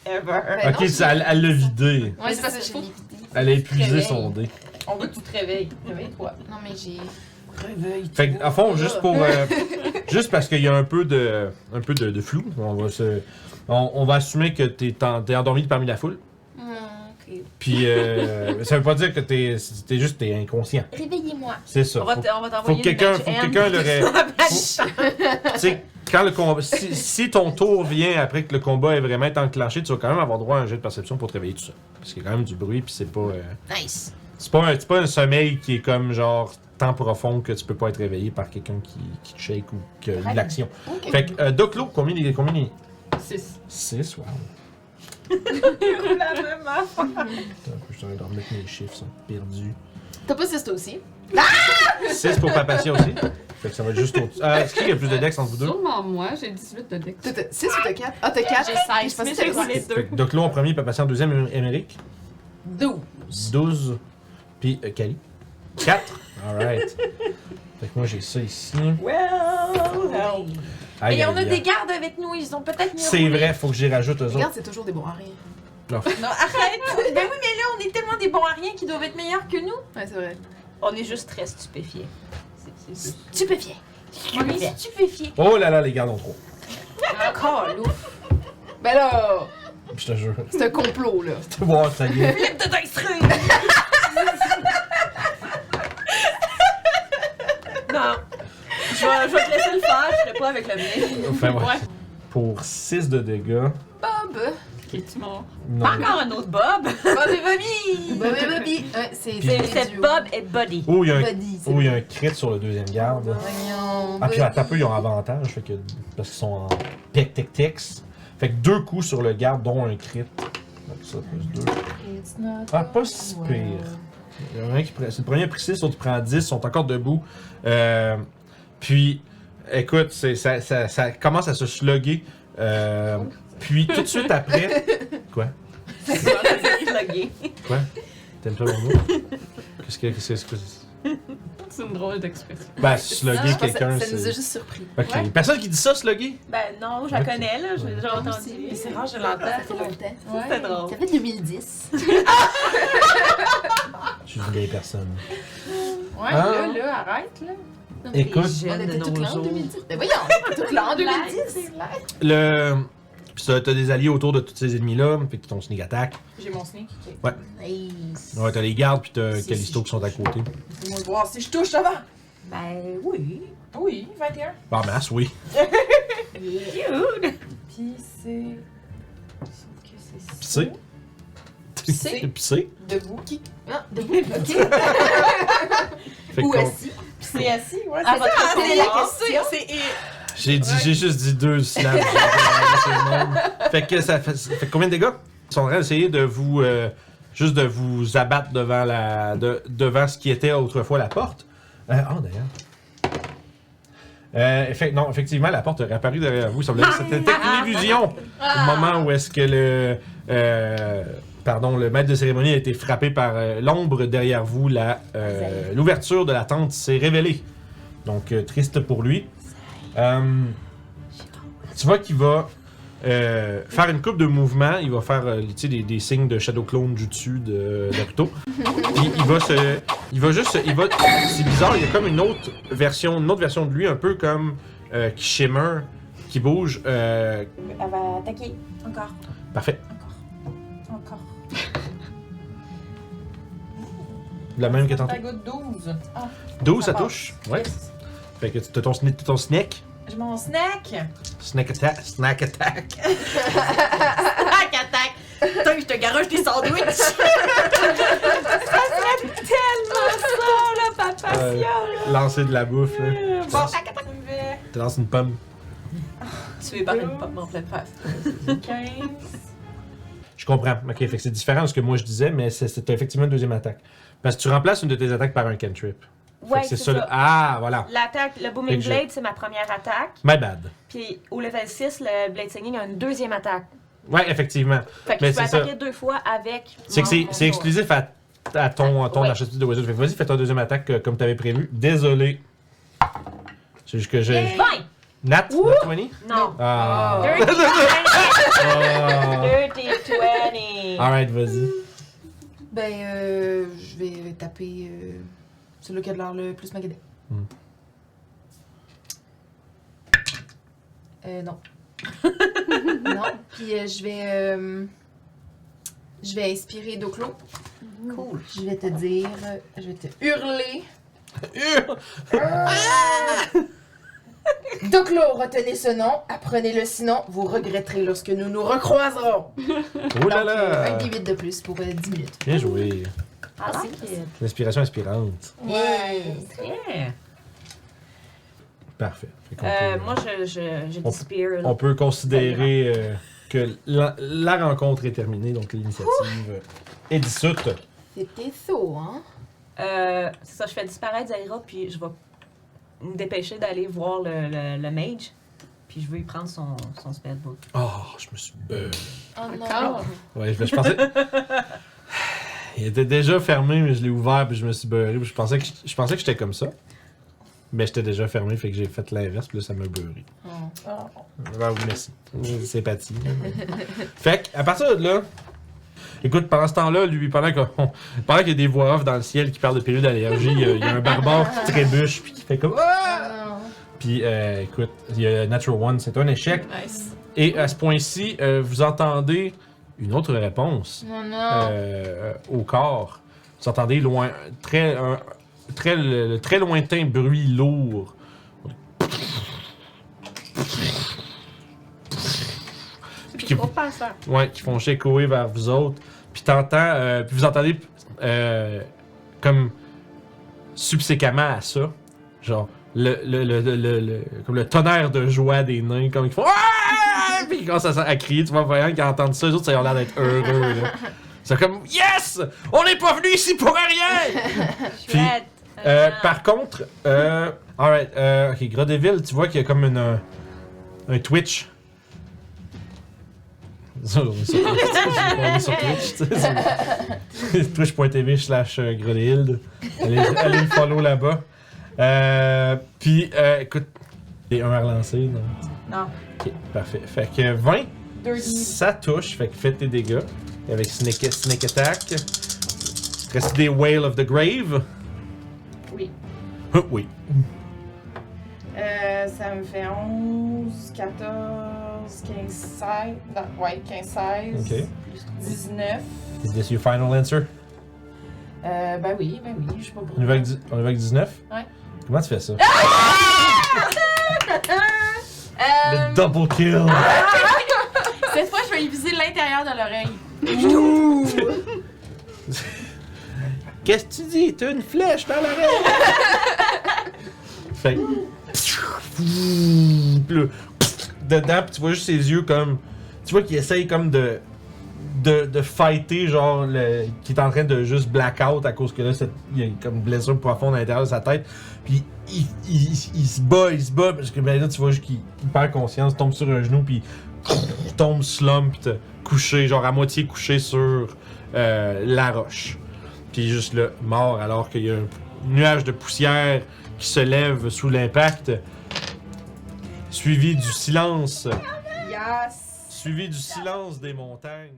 ever. Ok, non, elle l'a vidé. Ouais, c'est parce que j'ai faut... vidé. Elle a épuisé Réveille. son dé. On veut que tu te réveilles. Réveille-toi. Non, mais j'ai... Réveille-toi. Fait que, à fond, juste pour. Juste parce qu'il y a un peu de flou, on va assumer que t'es endormi parmi la foule. Ok. Puis, ça veut pas dire que t'es inconscient. Réveillez-moi. C'est ça. On va Faut t'envoyer que quelqu'un le Tu Tu sais, quand le combat. Si ton tour vient après que le combat est vraiment enclenché, tu vas quand même avoir droit à un jet de perception pour te réveiller tout ça. Parce qu'il y a quand même du bruit, puis c'est pas. Nice. C'est pas un sommeil qui est comme genre tant profond que tu peux pas être réveillé par quelqu'un qui te shake ou qui a eu de l'action. Ok. Fait que, Doclo, combien 6. 6, wow. Il roule la même affaire. Attends, je suis en train de remettre mes chiffres, ils sont perdus. T'as pas 6 toi aussi? 6 pour Papacia aussi. Fait que ça va être juste au-dessus. Est-ce qu'il y a plus de dex entre vous deux? Sûrement moi, j'ai 18 de dex. T'as 6 ou t'as 4? Ah, t'as 4? J'ai 16, Je pensais mais que t'avais j'ai roulé six. deux. Fait que Doclo en premier, Papacia en deuxième, Émeric. 12. 12. Puis Kali. 4. Alright. Fait que moi j'ai ça ici. Well, help. Aïe, Et on a aïe, des aïe. gardes avec nous, ils ont peut-être mieux C'est roulé. vrai, faut que j'y rajoute eux autres. Regarde, c'est toujours des bons à rien. Non, arrête! Ben oui, mais là, on est tellement des bons à rien qu'ils doivent être meilleurs que nous. Ouais, c'est vrai. On est juste très stupéfiés. C'est Stupéfié. On est stupéfiés. Oh là là, les gardes ont trop. Encore, louf. Ben là, Je te jure. c'est un complot, là. Wow, ça y est. Flip de dice ring! Non. Je vais te laisser le faire, je ferai pas avec le mien. Enfin, ouais. Ouais. Pour 6 de dégâts. Bob! Es-tu mort? Non. Pas encore un autre Bob. Bob et Bobby. Bob et Bobby! Ouais, c'est C'est duo. Bob et Buddy. Oh, il y a un, Buddy, c'est oh, il y a un crit sur le deuxième garde. Voyons, Ah, puis Buddy. à peu, ils ont avantage, fait que, parce qu'ils sont en tech. Fait que 2 coups sur le garde, dont un crit. Donc ça, plus 2. It's not Ah, pas si well. pire. Il y en a un qui prend. C'est le premier pris 6, l'autre prend 10, ils sont encore debout. Puis, écoute, ça commence à se slugger. Puis, tout de suite après. Quoi? Quoi? T'aimes pas mon mot? Qu'est-ce que c'est? C'est une drôle d'expression. Ben, Non, slugger je pense que quelqu'un, ça nous a c'est. juste surpris. Ok. Ouais. Personne qui dit ça, slugger? Ben non, je la Ok. connais là, je l'ai déjà Moi entendu. aussi. Mais c'est rare, je l'entends. Ça fait longtemps. C'est drôle. Ça fait 2010. Je suis une vieille personne. Ouais, Ah. là, arrête, là. Écoute, On était tout là en 2010. Ben voyons, on était tout là en 2010. le. Puis t'as des alliés autour de tous ces ennemis-là, puis t'as ton sneak attack. J'ai mon sneak. Nice. Ouais, t'as les gardes, puis t'as Si, Callisto qui sont à côté. On va voir si je touche avant. Ben oui. Oui, 21. Par masse, oui. Cute. Puis c'est. Pissé. Pissé. Pissé. Debout. Qui? Ah, debout. Ok. Fait Ou que assis. C'est assis, ouais. Ah, C'est ça, c'est c'est la la question. C'est. j'ai juste dit 2 slaps. Fait que ça fait combien de dégâts? Ils sont en train d'essayer de vous. Juste de vous abattre devant devant ce qui était autrefois la porte. D'ailleurs. Non, effectivement, la porte est réapparue derrière vous. C'était une illusion. Au moment où est-ce que le maître de cérémonie a été frappé par l'ombre derrière vous, l'ouverture de la tente s'est révélée. Donc, triste pour lui. Tu vois qu'il va faire une coupe de mouvements. Il va faire des signes de Shadow Clone Jutsu de Naruto. Puis c'est bizarre, il y a comme une autre version de lui, un peu comme qui shimmer, qui bouge. Elle va attaquer. Encore. Parfait. Encore. La même que tantôt. Ça goûte 12. Ah, 12, ça passe. touche. Ouais. Yes. Fait que t'as ton snack. J'ai mon snack. Snack attack. Snack attack. Snack attack. Putain, je te garoche des sandwichs. Ça serait tellement ça, là, papa. Lancer de la bouffe, là. Bon, tac, tac, Tu lances une pomme. tu es par une pomme en pleine face. 15. Je comprends. Ok, fait que c'est différent de ce que moi je disais, mais c'est effectivement une deuxième attaque. Parce que tu remplaces une de tes attaques par un cantrip. Fait Ouais, que c'est ça. ça. Ah, voilà. L'attaque, le Fait Booming que je- Blade, c'est ma première attaque. My bad. Puis au level 6, le Blade Singing a une deuxième attaque. Ouais, effectivement. Fait que Mais tu peux c'est attaquer 2 fois avec. C'est que mon c'est tour. exclusif à ton Ouais. architecture de Wizard. Fait que vas-y, fais ta deuxième attaque comme t'avais prévu. Désolé. C'est juste que j'ai. 20! Nat? Ouh! Nat 20? Non. Ah. Dirty 20! Ah. Dirty Alright, vas-y. Ben, je vais taper celui qui a de l'air le plus magadé. Non. Non. Puis je vais inspirer Doclo. Cool. Je vais te dire, je vais te hurler. Doclo, retenez ce nom, apprenez-le sinon, vous regretterez lorsque nous nous recroiserons. Oh là Un là! D8 de plus pour 10 minutes. Bien joué. Ah, c'est cute. L'inspiration inspirante. Ouais. Yeah. Parfait. Fait qu'on peut- Moi, j'ai on- du spear. là. On peut considérer que la rencontre est terminée, donc l'initiative est dissoute. C'était saut, hein? C'est ça, je fais disparaître Zaira, puis je vais me dépêcher d'aller voir le mage. Puis je veux lui prendre son spellbook. Oh, je me suis beurré. Oh non. Encore? Ouais, je pensais. Il était déjà fermé, mais je l'ai ouvert, puis je me suis beurré. Puis je pensais que j'étais comme ça. Mais j'étais déjà fermé, fait que j'ai fait l'inverse, puis là, ça m'a beurré. Oh. Ah oui, merci. Sympathie. Fait qu'à partir de là, écoute, pendant ce temps-là, lui, pendant qu'il y a des voix off dans le ciel qui parlent de période d'allergie, il y a un barbare qui trébuche, puis qui fait comme. Ah! Non. Puis écoute, il y a Natural One, c'est un échec. Nice. Et à ce point-ci, vous entendez une autre réponse Non, non. au corps. Vous entendez loin, le très lointain bruit lourd. Puis qui, Trop passant. ouais, qui font échoer vers vous autres. Puis puis vous entendez comme subséquemment à ça, genre comme le tonnerre de joie des nains, comme ils font ah! Puis ils commencent à crier, tu vois, voyant qu'ils entendent ça, les autres, ça a l'air d'être heureux. Là. C'est comme yes! On n'est pas venu ici pour rien! Puis, par contre, alright, ok, Grodeville, tu vois qu'il y a comme un Twitch. On est sur Twitch, tu sais. Twitch.tv/Grodeville. Allez le follow là-bas. Puis, écoute, il y a un à relancer, non? Non. Ok, parfait. Fait que 20, Dirty. ça touche, fait que fais tes dégâts. Avec Sneak Attack. Il te reste des Whale of the Grave. Oui. Oui. Ça me fait 11, 14, 15, 16. Non, ouais, 15, 16. Ok. 19. Is this your final answer? Ben oui, je suis pas On y va avec 19? Ouais. Comment tu fais ça? Euh, Le double kill! Cette fois, je vais y viser l'intérieur de l'oreille. Qu'est-ce que tu dis? T'as une flèche dans l'oreille! Fait que... Puis là, dedans, puis tu vois juste ses yeux comme... Tu vois qu'il essaye comme de fighter, genre, qui est en train de juste blackout à cause que là, il y a comme une blessure profonde à l'intérieur de sa tête. Puis il se bat, parce que ben là, tu vois juste qu'il perd conscience, tombe sur un genou, puis tombe slump, couché, genre à moitié couché sur la roche. Puis juste là, mort, alors qu'il y a un nuage de poussière qui se lève sous l'impact, suivi du silence Yes! des montagnes.